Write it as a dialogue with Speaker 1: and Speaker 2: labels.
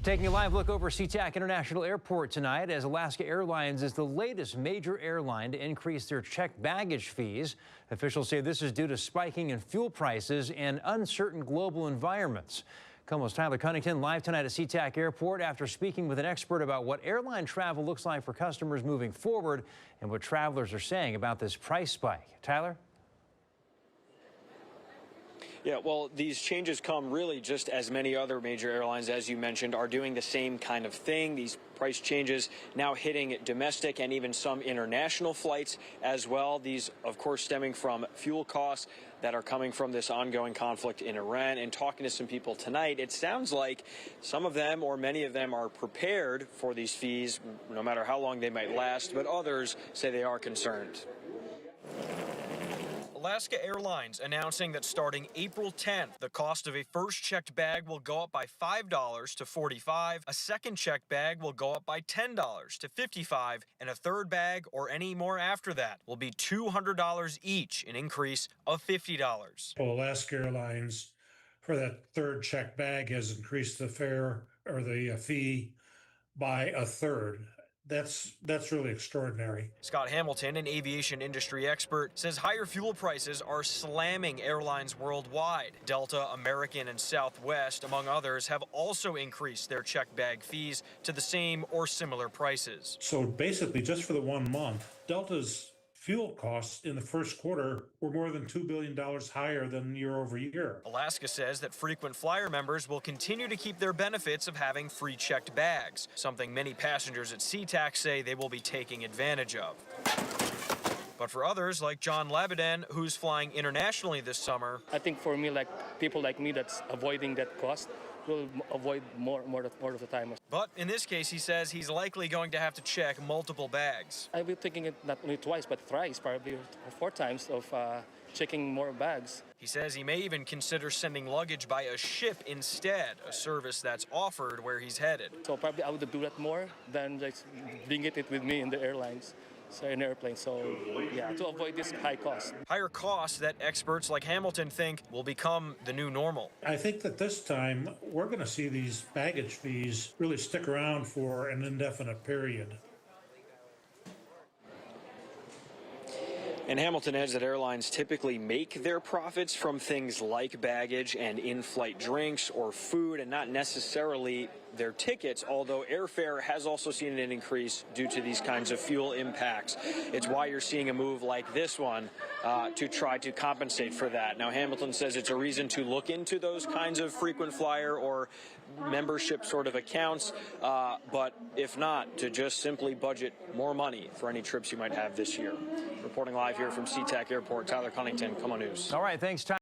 Speaker 1: Taking a live look over SeaTac International Airport tonight, as Alaska Airlines is the latest major airline to increase their checked baggage fees. Officials say this is due to spiking in fuel prices and uncertain global environments. KOMO's Tyler Cunnington live tonight at SeaTac Airport after speaking with an expert about what airline travel looks like for customers moving forward and what travelers are saying about this price spike. Tyler?
Speaker 2: Yeah, well, these changes come really just as many other major airlines, as you mentioned, are doing the same kind of thing. These price changes now hitting domestic and even some international flights as well. These, of course, stemming from fuel costs that are coming from this ongoing conflict in Iran. And talking to some people tonight, it sounds like some of them or many of them are prepared for these fees, no matter how long they might last, but others say they are concerned. Alaska Airlines announcing that starting April 10th, the cost of a first checked bag will go up by $5 to $45, a second checked bag will go up by $10 to $55, and a third bag or any more after that will be $200 each, an increase of $50.
Speaker 3: Well, Alaska Airlines, for that third checked bag, has increased the fare or the fee by a third. That's really extraordinary.
Speaker 2: Scott Hamilton, an aviation industry expert, says higher fuel prices are slamming airlines worldwide. Delta, American, and Southwest, among others, have also increased their checked bag fees to the same or similar prices.
Speaker 3: So basically, just for the 1 month, Delta's fuel costs in the first quarter were more than $2 billion higher than year over year.
Speaker 2: Alaska says that frequent flyer members will continue to keep their benefits of having free checked bags, something many passengers at SeaTac say they will be taking advantage of. But for others, like John Labiden, who's flying internationally this summer,
Speaker 4: I think for me, like people like me that's avoiding that cost, will avoid more of the time.
Speaker 2: But in this case, he says he's likely going to have to check multiple bags.
Speaker 4: I've been thinking it not only twice, but thrice, probably, or 4 times of checking more bags.
Speaker 2: He says he may even consider sending luggage by a ship instead, a service that's offered where he's headed.
Speaker 4: So probably I would do that more than just bringing it with me in the airlines. So an airplane, so yeah, to avoid this high cost.
Speaker 2: Higher costs that experts like Hamilton think will become the new normal.
Speaker 3: I think that this time we're going to see these baggage fees really stick around for an indefinite period.
Speaker 2: And Hamilton adds that airlines typically make their profits from things like baggage and in-flight drinks or food, and not necessarily their tickets, although airfare has also seen an increase due to these kinds of fuel impacts. It's why you're seeing a move like this one to try to compensate for that. Now, Hamilton says it's a reason to look into those kinds of frequent flyer or membership sort of accounts, but if not, to just simply budget more money for any trips you might have this year. Reporting live here from SeaTac Airport, Tyler Cunnington, KOMO News.
Speaker 1: All right, thanks, Tyler.